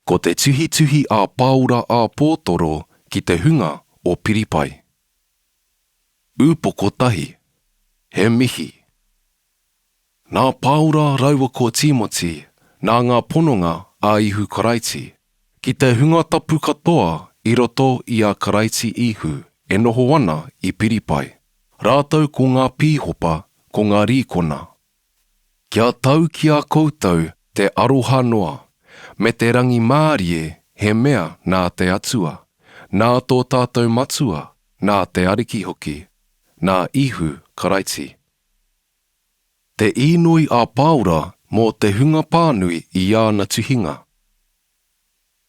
Ko te tuhi a Paura a Pōtoro ki te hunga o Piripai. Upoko tahi, he mihi. Nā Paura raua ko Timoti, nā ngā pononga a ihu Karaiti, ki te hunga tapu katoa i roto i a Karaiti ihu, e noho ana i Piripai. Rātau ko ngā pīhopa, ko ngā rīkona. Kia tau ki a koutou te aroha noa, me te rangi mārie he mea nā te atua, nā tō tātou matua, nā te ariki hoki, nā ihu Karaiti. Te inui a Paura mō te hunga pānui i āna tuhinga.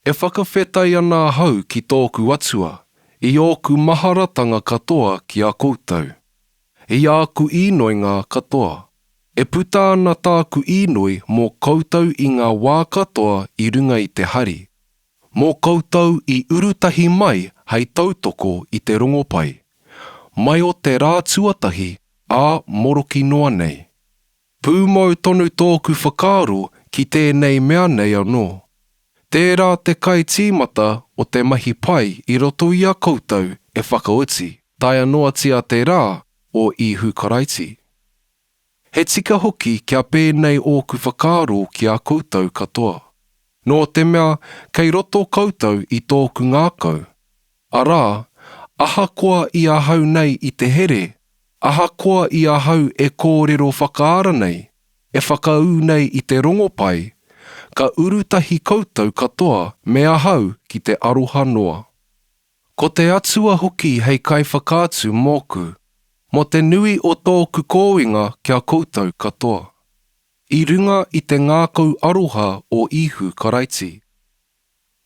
E whakawhetai ana hau ki tōku atua, i ōku maharatanga katoa ki a koutou. I āku inoinga katoa. E puta ana tāku inoi mō koutou i ngā wā katoa i runga i te hari. Mō koutou i urutahi mai hei tautoko i te rongopai. Mai o te rā tuatahi a moroki noa nei. Pūmau tonu tōku whakaaro ki tēnei mea nei anō. Tērā te kai tīmata o te mahi pai i roto i a koutou e whakauti, tai anoa tia te rā o ihu Karaiti. He tika hoki kia pēnei ōku whakaaro ki a koutou katoa. Nō te mea, kei roto koutou i tōku ngākau. Arā, ahakoa i ahau nei i te here, ahakoa i ahau e kōrero whakaara nei, e whakau nei i te rongopai, ka urutahi koutou katoa me ahau ki te aroha noa. Ko te atua hoki hei kai whakaatu mōku, mo te nui o tōku kōinga kia koutou katoa. I runga i te ngākau aroha o ihu Karaiti.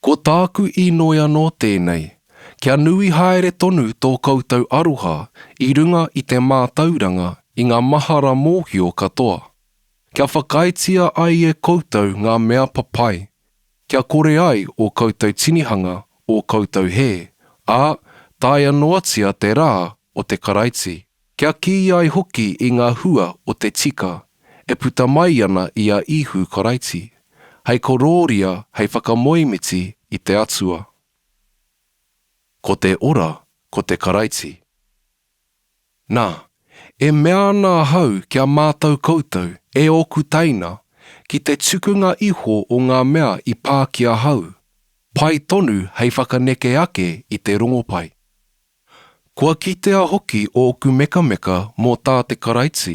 Ko tāku inoia no tēnei, kia nui haere tonu tō koutou aroha i runga i te mātauranga i ngā mahara mōhio katoa. Kia whakaitia ai e koutou ngā mea papai. Kia kore ai o koutou tinihanga o koutou he, a tai anoatia te rā o te Karaiti. Kia ki ai hoki i ngā hua o te tika, e puta mai ana i a ihu Karaiti. Hei kororia hei whakamoimiti i te atua. Ko te ora, ko te Karaiti. Nā, e mea nā hau kia mātau koutou e oku taina ki te tukunga iho o ngā mea i pākia hau. Pai tonu hei whakaneke ake i te rongopai. Kua kitea hoki o oku mekameka mō tā te Karaiti.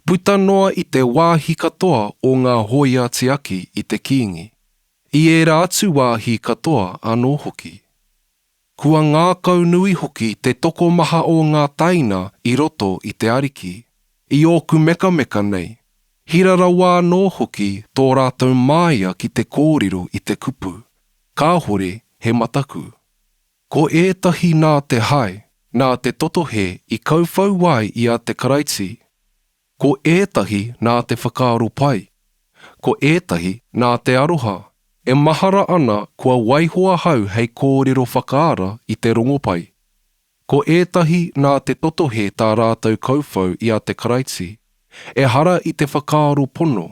Puta noa i te wāhi katoa o ngā hoi ati aki i te kiingi. I e rā atu wāhi katoa anō hoki. Kua ngākau nui hoki te toko maha o ngā taina i roto i te ariki. I oku mekameka nei. Hirara wā nō hoki tō rātou māia ki te kōrero i te kupu. Kāhore he mataku. Ko ētahi nā te hai, nā te totohe i kauwhau wai i a te Karaiti. Ko ētahi nā te whakaaro pai. Ko ētahi nā te aroha. E mahara ana kua waihoa hau hei kōrero whakaara i te rongopai. Ko ētahi nā te totohe tā rātou kauwhau i a te Karaiti. E hara i te whakaaro pono.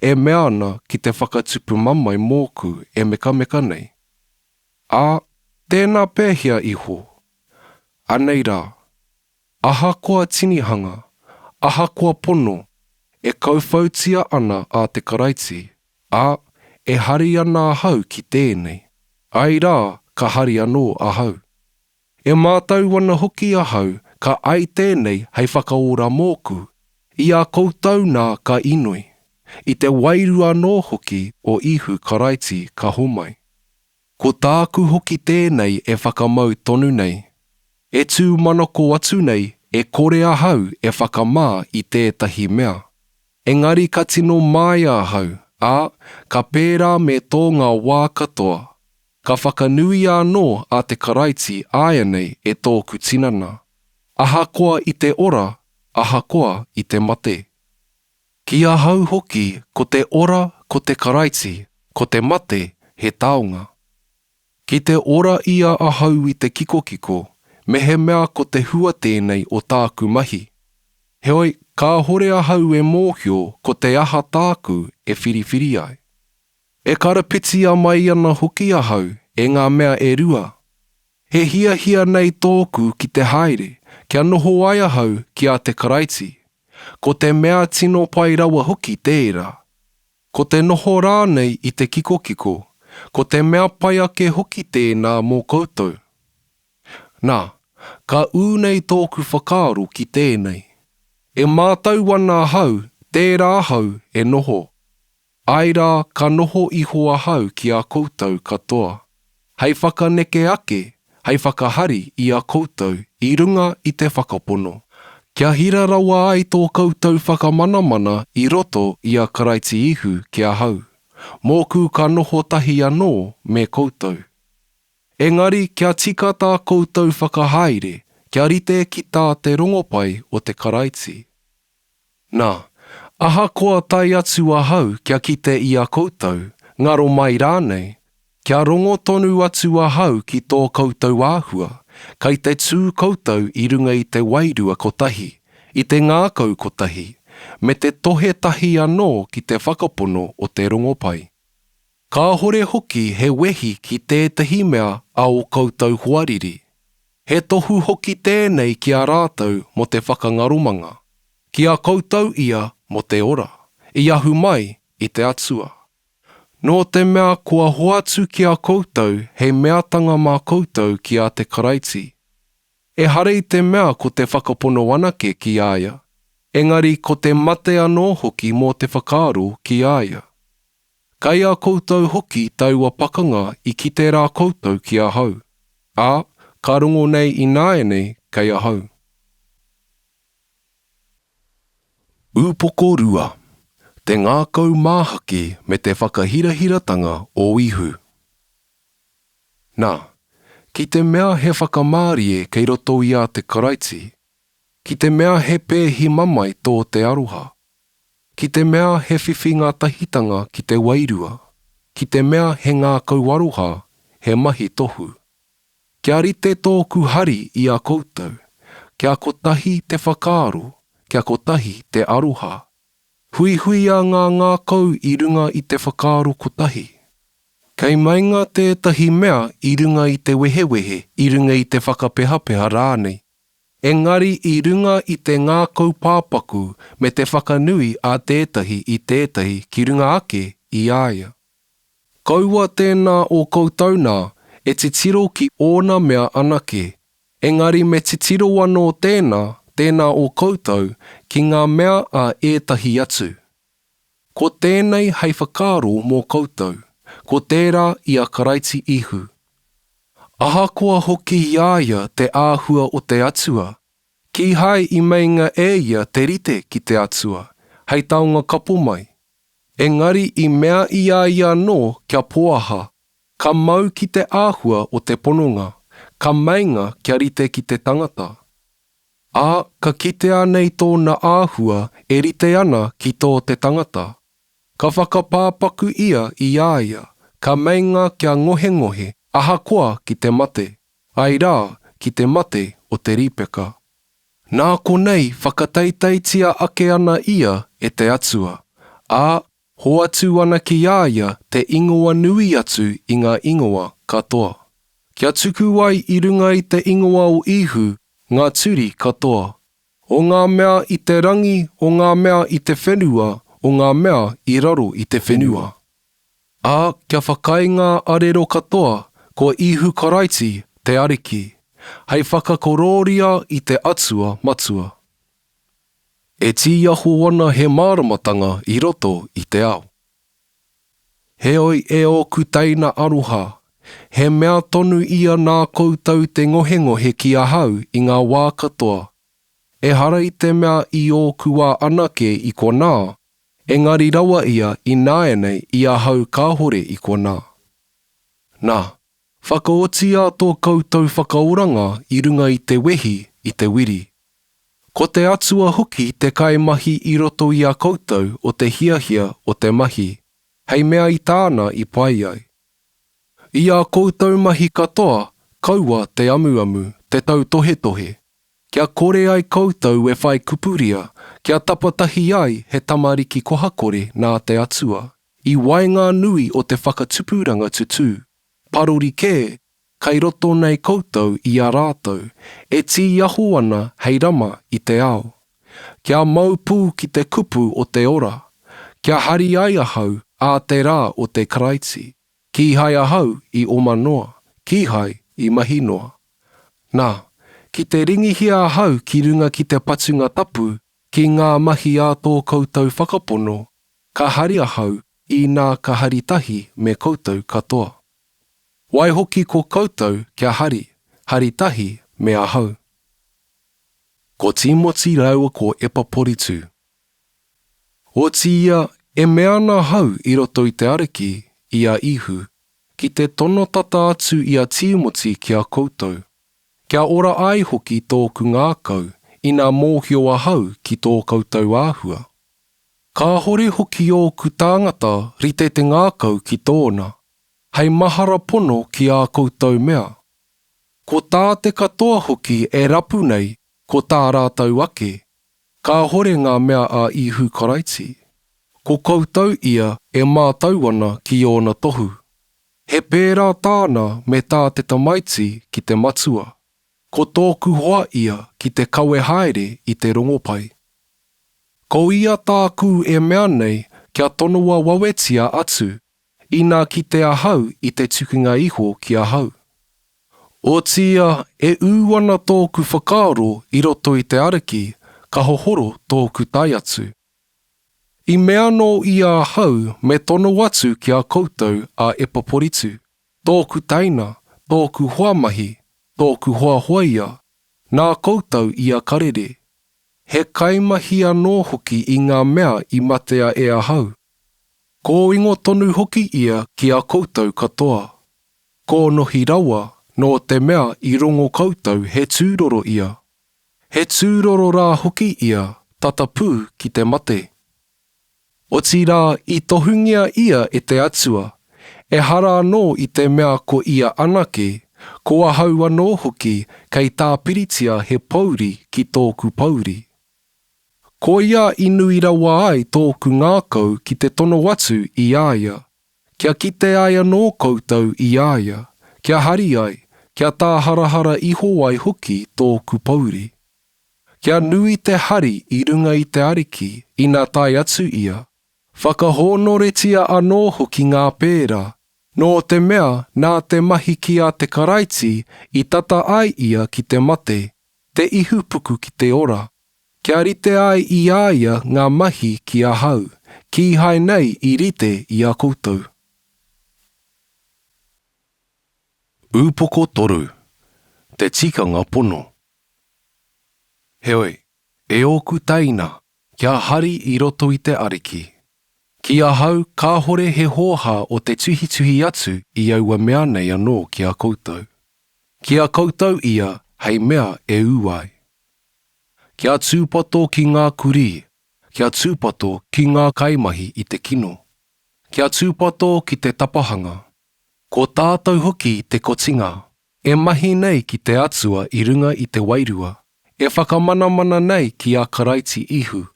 E mea ana ki te whakatupu mamai mōku e mekameka nei. A, tēnā pēhia iho. Anei rā, ahakoa tinihanga, ahakoa pono, e kauwhautia ana a te Karaiti, a e hari ana hau ki tēnei. Ai rā, ka hari anō ahau. E mātau ana hoki ahau, ka ai tēnei hei whakaora mōku, i a koutou nā ka inui. I te wairua anō hoki o ihu Karaiti ka homai. Ko tāku hoki tēnei e whakamau tonu nei. E tū manako atu nei e kore ahau e whakamā i tētahi mea. Engari ka tino mai ahau, a ka pērā me tō ngā wā katoa. Ka whakanui anō a te Karaiti aia nei e tōku tinana. Ahakoa i te ora, ahakoa i te mate. Ki ahau hoki ko te ora, ko te Karaiti, ko te mate he taonga. Ki te ora ia ahau i te kiko, me he mea ko te hua tēnei o tāku mahi. Heoi, ka hore ahau e mōhio ko te aha tāku e whiriwhiri ai. E karapiti a mai ana hoki ahau e ngā mea e rua. He hia nei tōku ki te haere, kia noho ai ahau ki a te karaiti. Ko te mea tino pai rawa hoki tērā. Ko te noho rānei i te kiko, ko te mea pai ake hoki tēnā mō koutou. Nā, ka ūnei tōku whakaaro ki tēnei. E mātau ana ahau, tērā ahau e noho. Ai rā, ka noho iho ahau ki a koutou katoa. Hei whakaneke ake, hei whakahari i a koutou i runga i te whakapono. Kia hira rawa ai tō koutou whakamanamana i roto i a karaiti ihu ki a hau. Mōku ka noho tahi anō me koutou. Engari, kia tika tā koutou whakahaere, kia rite ki tā te rongopai o te karaiti. Nā, aha koa tai atu ahau kia kite i a koutou, ngaro mai rānei, kia rongo tonu atu ahau ki tō koutou āhua, kai te tū koutou i runga i te wairua kotahi, i te ngākau kotahi, me te tohe tahi anō ki te whakapono o te rongopai. Ka hore hoki he wehi ki tētahi mea a o koutou huariri. He tohu hoki tēnei ki a rātou mo te whakangaromanga. Ki a koutou ia mo te ora, i ahu mai i te atua. Nō te mea kua hoatu ki a koutou hei meatanga mā koutou ki a te karaiti. E hare i te mea ko te whakapono anake ki aia. Engari ko te mate anō hoki mō te whakaaro ki aia. Kai a koutou hoki taua pakanga i ki te rā koutou ki a hau. Ā, ka rongo nei i nāenei kei a hau. Upoko rua. Te ngākau māhaki me te whakahirahiratanga o ihu. Nā, ki te mea he whakamārie kei roto i a te karaiti. Ki te mea he pēhi mamai tō te aroha. Ki te mea he whiwhinga tahitanga ki te wairua. Ki te mea he ngākau aroha, he mahi tohu. Kia rite tōku hari i a koutou. Kia kotahi te whakaaro, kia kotahi te aroha. Hui a ngā ngākau i runga i te whakaaro kotahi. Kei mainga tētahi mea i runga i te wehewehe, i runga i te whakapehapeha rānei. Engari i runga i te ngākau pāpaku me te whakanui a tētahi i tētahi ki runga ake i aia. Kaua tēnā o koutou nā, e te tiro ki ōna mea anake. Engari me te tiro anō tēnā o koutou ki ngā mea a ētahi atu. Ko tēnei hei whakaaro mō koutou, ko tērā i a karaiti ihu. Ahakoa hoki i aia te āhua o te atua. Ki hai i meinga e ia te rite ki te atua, hei taonga kapo mai. Engari i mea i aia no kia poaha, ka mau ki te āhua o te pononga, ka mainga kia rite ki te tangata. Ā, ka kitea nei tōna āhua e rite ana ki tō te tangata. Ka whakapāpaku ia i aia, ka mainga kia ngohe, ahakoa ki te mate, ai rā ki te mate o te ripeka. Nā konei whakataitaitia ake ana ia e te atua. Ā, hoatu ana ki aia te ingoa nui atu i ngā ingoa katoa. Kia tuku ai i runga i te ingoa o ihu, ngā turi katoa. O ngā mea i te rangi, o ngā mea i te whenua, o ngā mea i raro i te whenua. Ā, kia whakainga arero katoa, ko ihu karaiti te ariki. Hei whakakororia i te atua matua. E tiaho ana he māramatanga i roto i te ao. Heoi e oku teina aroha. He mea tonu ia nā koutou te ngohe ki a hau i ngā wā katoa. E hara i te mea i oku wā anake i ko nā. Engari rawa ia i nāenei i a hau kāhore i ko nā. Nā. Whakaotia tō koutou whakaoranga i runga i te wehi i te wiri. Ko te atua hoki te kaimahi i roto i a koutou o te hiahia o te mahi. Hei mea i tāna i pai ai. I a koutou mahi katoa, kaua te amuamu, te tau tohe. Kia kore ai koutou e whai kupuria, kia tapatahi ai he tamariki kohakore nā te atua. I waenga nui o te whakatupuranga tutu, parori kē, kai roto nei koutou I a rātou, e tī aho ana hei rama I te ao. Kia maupū ki te kupu o te ora, kia hari ai ahau a te rā o te karaiti, ki hai ahau I omanoa, ki hai I mahinoa. Nā, ki te ringihia ahau ki runga ki te patunga tapu, ki ngā mahi a tō koutou whakapono, ka hari ahau I nā ka haritahi me koutou katoa. Wai hoki ko koutou kia hari tahi me ahau. Ko Timoti raua ko Epaporitu. O tia e meana hau I roto I te ariki I a ihu, ki te tono tata atu I a Timoti kia koutou. Kia ora ai hoki tōku ngākau I nā mōhio ahau ki tō koutou āhua. Ka hore hoki o ku tāngata rite te ngākau ki tōna, hei mahara pono ki a koutou mea. Ko tā te katoa hoki e rapu nei, ko tā rātau ake, ka hore ngā mea a ihu karaiti. Ko koutou ia e mātau ana ki ōna tohu. He pērā tāna me tā te tamaiti ki te matua. Ko tōku hoa ia ki te kawe haere I te rongopai. Ko ia tāku e mea nei kia tonua wawetia atu, ina ki te ahau I te tukunga iho ki ahau. O tia e uana tōku whakaaro I roto I te ariki, ka hohoro tōku tai atu. I mea no I a ahau me tono atu ki a koutou a Epaporitu, tōku taina, tōku hoamahi, tōku hoa hoia, nā koutou I a karere. He kaimahi anō hoki I ngā mea I matea e ahau. Ko ingo tonu hoki ia ki a koutou katoa. Ko nohi rawa no te mea I rongo koutou he tūroro ia. He tūroro rā hoki ia tatapū ki te mate. O ti rā I tohungia ia e te atua, e hara anō I te mea ko ia anake, ko ahau anō hoki kei tā piritia he pauri ki tōku pauri. Ko ia I nui rawa ai tōku ngākau ki te tono atu I āia. Kia kite ai anō koutou I āia. Kia hari ai, kia tā harahara iho ai hoki tōku pauri. Kia nui te hari I runga I te ariki I nā tai atu ia. Whakahonoretia anō hoki ngā pērā. No te mea nā te mahi ki a te karaiti I tata ai ia ki te mate, te ihupuku ki te ora. Kia rite ai I āia ngā mahi ki a hau, ki hai nei I rite I a koutou. Upoko toru, te tikanga pono. Heoi, e oku taina, kia hari I roto I te ariki. Ki a hau ka hore he hoha o te tuhi atu I aua mea nei anō ki a koutou. Ki a koutou ia hei mea e uai. Kia tūpato ki ngā kuri, kia tūpato ki ngā kaimahi I te kino. Kia tūpato ki te tapahanga. Ko tātou hoki te kotinga, e mahi nei ki te atua I runga I te wairua, e whakamanamana nei ki a karaiti ihu.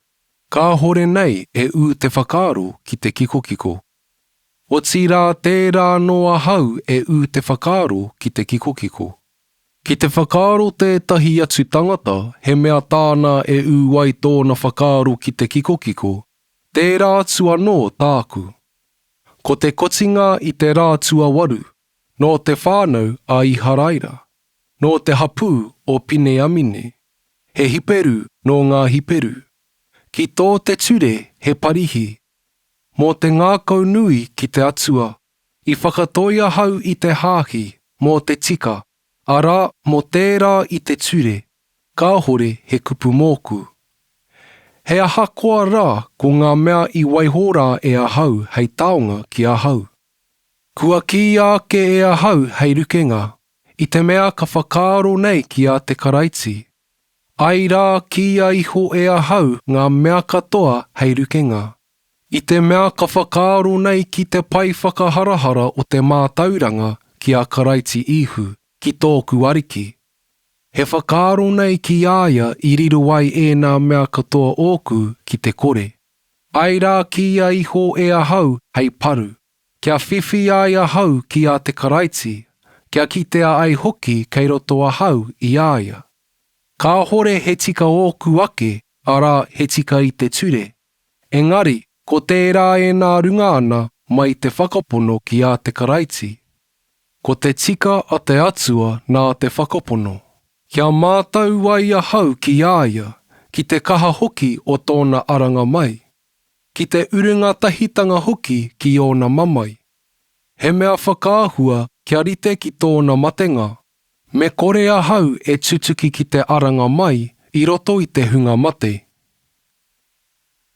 Ka hore nei e te whakaaro ki te kikokiko. O tira tērā no ahau e te whakaaro ki te kikokiko. Ki te whakaaro tētahi atu tangata, he mea tāna e wai tōna whakaaro ki te kikokiko, tērā atu anō tāku. Ko te kotinga I te rā tua waru, no te whānau a I haraira, no te hapū o pine amine, he hiperu no ngā hiperu. Ki tō te ture he parihi, mō te ngākau nui ki te atua, I whakatoia hau I te hāhi, mō te tika, arā mō tērā I te ture, ka hore he kupu mōku. He aha koa rā ko ngā mea I waihora e ahau hei taonga ki ahau. Kua ki ake e ahau hei rukenga, I te mea ka whakaaro nei ki a te karaiti. Ai rā ki a iho e ahau ngā mea katoa hei rukenga. I te mea ka whakaaro nei ki te pai whakaharahara o te mātauranga ki a karaiti ihu, ki tōku ariki. He whakaaro nei ki āia I riro ai e nā mea katoa ōku ki te kore. Ai rā ki a iho e ahau hei paru. Kia whiwhi ai ahau ki a te karaiti. Kia kitea ai hoki kei roto ahau i aia. Ka hore he tika ōku ake, arā he tika i te ture. Engari, ko tērā e nā runga ana mai te whakapono ki a te karaiti. Ko te tika a te atua nā te whakapono. Kia mātau ai ahau ki aia, ki te kaha hoki o tōna aranga mai. Ki te urunga tahitanga hoki ki ōna mamai. He mea whakaahua kia rite ki tōna matenga. Me kore ahau e tutuki ki te aranga mai i roto i te hunga mate.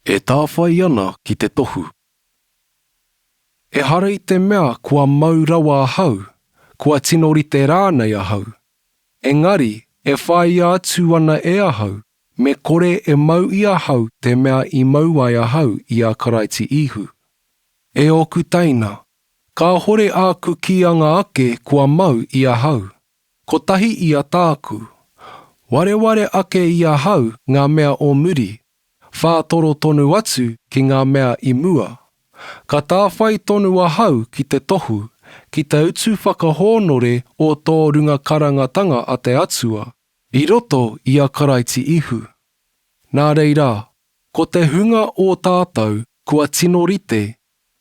E tāwhai ana ki te tohu. E hara i te mea kua mau rawa ahau, kua tinorite rānei ahau. Engari, e whai atu ana e ahau, me kore e mau i ahau te mea i mau ai ahau i a karaiti ihu. E oku taina, ka hore aku ki anga ake kua mau i ahau. Ko tahi i a tāku. Wareware ake i ahau ngā mea o muri. Whātoro tonu atu ki ngā mea i mua. Ka tāwhai tonu ahau ki te tohu, ki te utu whakahōnore o tō runga karangatanga a te atua, i roto i a karaiti ihu. Nā reira, ko te hunga o tātou kua tinorite,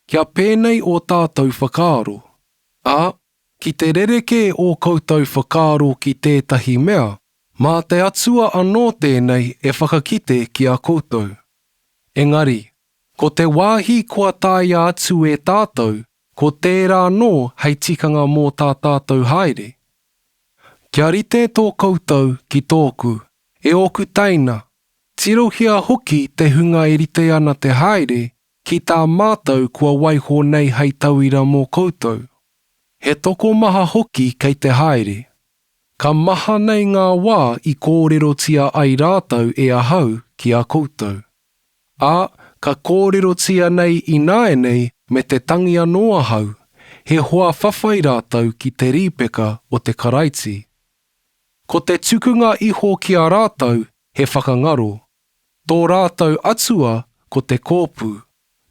kia pēnei o tātou whakaaro. Ā, ki te rereke o koutou whakaaro ki tētahi mea, mā te atua anō tēnei e whakakite ki a koutou. Engari, ko te wāhi kua tāia atu e tātou, ko tērā nō hei tikanga mō tā tātou haere. Kia rite tō koutou ki tōku, e oku taina, tirohia hoki te hunga e rite ana te haere, ki tā mātou kua waiho nei hei tauira mō koutou. He toko maha hoki kei te haere. Ka maha nei ngā wā i kōrerotia ai rātou e ahau ki a koutou. Ā, ka kōrerotia nei i nāenei me te tangi anō ahau, he hoa whawhai rātou ki te rīpeka o te karaiti. Ko te tukunga iho ki a rātou, he whakangaro. Tō rātou atua ko te kōpū.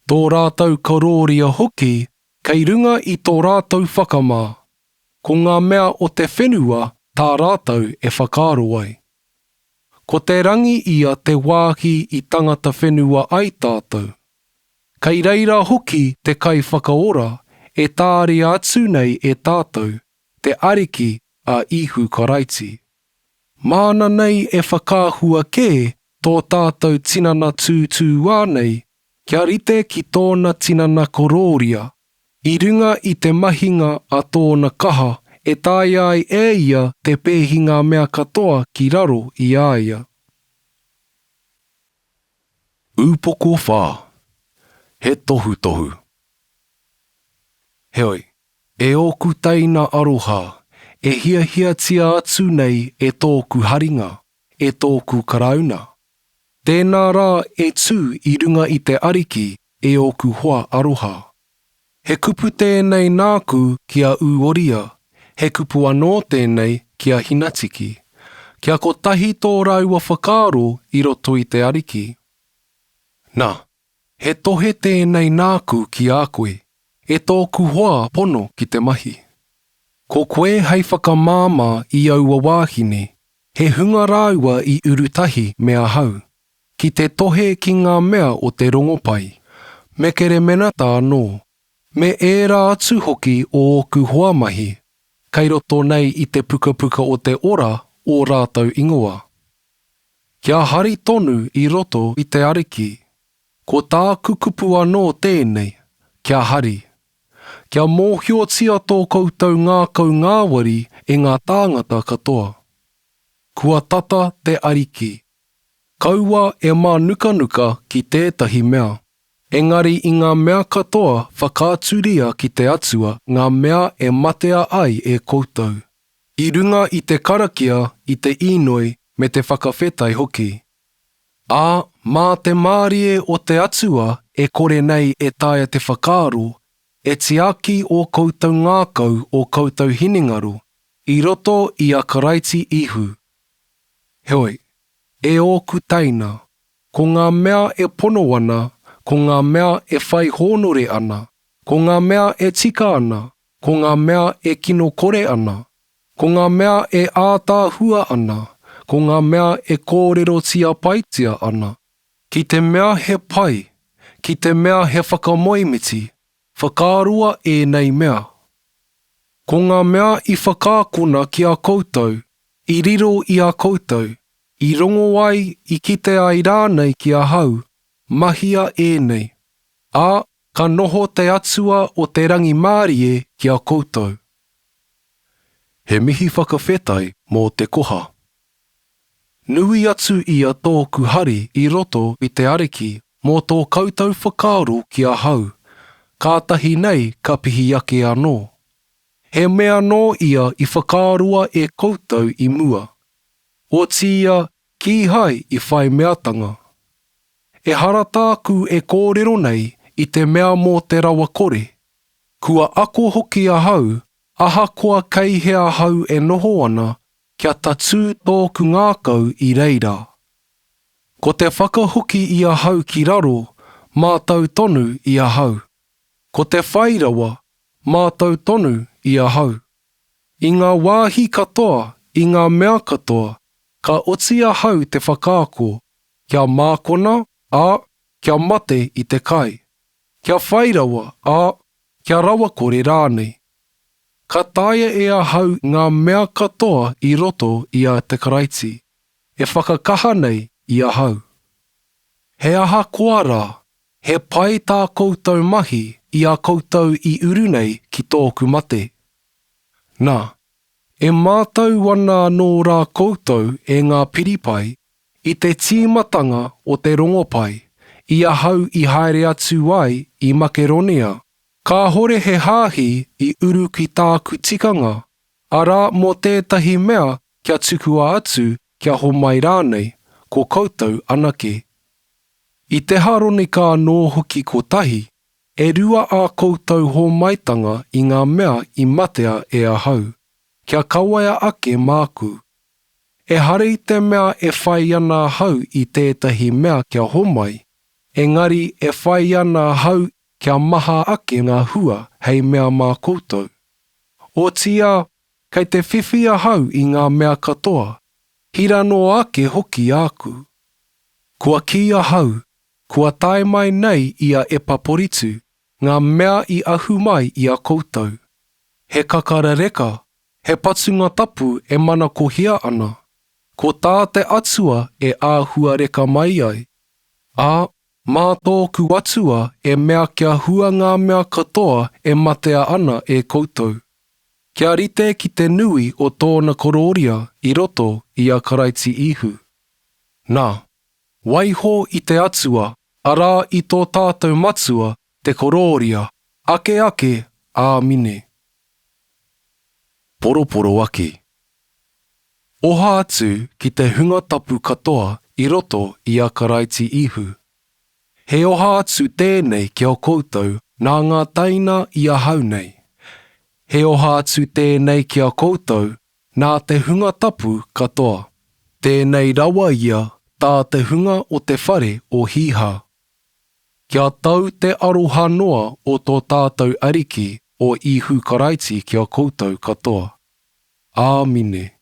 Tō rātou karoria hoki, kei runga i tō rātou whakamā. Ko ngā mea o te whenua, tā rātou e whakaaro ai. Ko te rangi ia te wāhi i tangata whenua ai tātou. Kei reira hoki te kai whakaora, e tāre atu nei e tātou, te ariki a ihu karaiti. Māna nei e whakāhua kē tō tātou tinana tūtū wānei, kia rite ki tōna tinana kororia. I runga i te mahinga a tōna kaha, e tai ai e ia te pēhinga mea katoa ki raro i aia. Upoko whā. He tohu tohu. Heoi, e oku teina aroha, e hia tia atu nei e tōku haringa, e tōku karauna. Tēnā rā e tū i runga i te ariki e oku hoa aroha. He kupu tēnei nāku kia uoria, he kupu anō tēnei kia hinatiki, kia ko tahi tō raua whakaaro i roto i te ariki. Nā, he tohe tēnei nāku ki a koe, e tōku hoa pono ki te mahi. Ko koe hei whakamāma i aua wāhine, he hunga rāua i urutahi mea hau, ki te tohe ki ngā mea o te rongopai, me kere mena tā anō, me ērā atu hoki o oku hoa mahi, kei roto nei i te pukapuka o te ora o rātou ingoa. Kia hari tonu i roto i te ariki, ko tā kukupu anō tēnei, kia hari. Kia mōhiotia tō koutou ngākau ngāwari e ngā tāngata katoa. Kua tata te ariki. Kaua e mā nuka ki tētahi mea. Engari i ngā mea katoa whakāturia ki te atua ngā mea e matea ai e koutou. I runga i te karakia i te inoi me te whakawhetai hoki. Ā, mā te mārie o te atua e kore nei e taia te whakaaro, e tiaki o koutou ngākau o koutou hiningaro, i roto i a karaiti ihu. Heoi, e oku teina, ko ngā mea e pono ana, ko ngā mea e whai honore ana, ko ngā mea e tika ana, ko ngā mea e kino kore ana, ko ngā mea e ātāhua ana, ko ngā mea e kōrero tia paitia ana. Ki te mea he pai, ki te mea he whakamoimiti, whakaarua e nei mea. Ko ngā mea i whakākuna ki a koutou, i riro i a koutou, i rongo ai i kite ai rānei ki a hau, mahia e nei. Ā, ka noho te atua o te rangi mārie ki a koutou. He mihi whakawhetai mō te koha. Nui atu ia tōku hari i roto i te ariki mō tō koutou whakaaro ki a hau. Kātahi nei ka pihi ake anō. He mea nō ia i whakaarua e koutou i mua. O tia ki hai i whai meatanga. E haratāku e kōrero nei i te mea mō te rawa kore. Kua ako hoki a hau, ahakoa kei hea hau e noho ana, kia tatu tōku ngākau i reira. Ko te whakahoki i a hau ki raro, mātau tonu i a hau. Ko te whairawa, mātau tonu i a hau. I ngā wāhi katoa, i ngā mea katoa, ka oti a hau te whakaako, kia mākona, kia mate i te kai. Kia whairawa, kia rawa kore rānei. Ka taia e a hau ngā mea katoa i roto i a te karaiti. E whakakaha nei i a hau. He aha koa rā, he pai tā koutou mahi i a koutou i uru nei ki tōku mate. Nā, e mātau wana nō rā koutou e ngā piripai i te tīmatanga o te rongopai, i a hau i haere atu ai i Makeronia. Ka hore he hāhi i uru ki tāku tikanga, arā mō tētahi mea kia tukua atu kia homai rānei, ko koutou anake. I te haroni ka nō hoki ko tahi, e rua a koutou homaitanga i ngā mea i matea e a hau, kia kawaia ake māku. E hare i te mea e whai ana hau i tētahi mea kia homai, engari e whai ana hau kia maha ake ngā hua hei mea mā koutou. O tia, kei te whiwhia hau i ngā mea katoa, hira no ake hoki aku. Kua kia hau, kua tae mai nei i a epaporitu, ngā mea i ahu mai i a koutou. He kakarareka, he patunga tapu e mana kohia ana. Ko tā te atua e āhua reka mai ai. Mā tōku atua e mea kia hua ngā mea katoa e matea ana e koutou. Kia rite ki te nui o tōna kororia i roto i a karaiti ihu. Nā, waiho i te atua, arā i tō tātou matua, te kororia, ake ake, āmine. Poroporo aki. Oha atu ki te hunga tapu katoa i roto i a karaiti ihu. He oha atu tēnei ki o koutou nā ngā taina i a hau nei. He oha atu tēnei ki a koutou nā te hunga tapu katoa. Tēnei rawa ia tā te hunga o te whare o hiha. Kia tau te aroha noa o tō tātou ariki o ihu karaiti ki a koutou katoa. Āmine.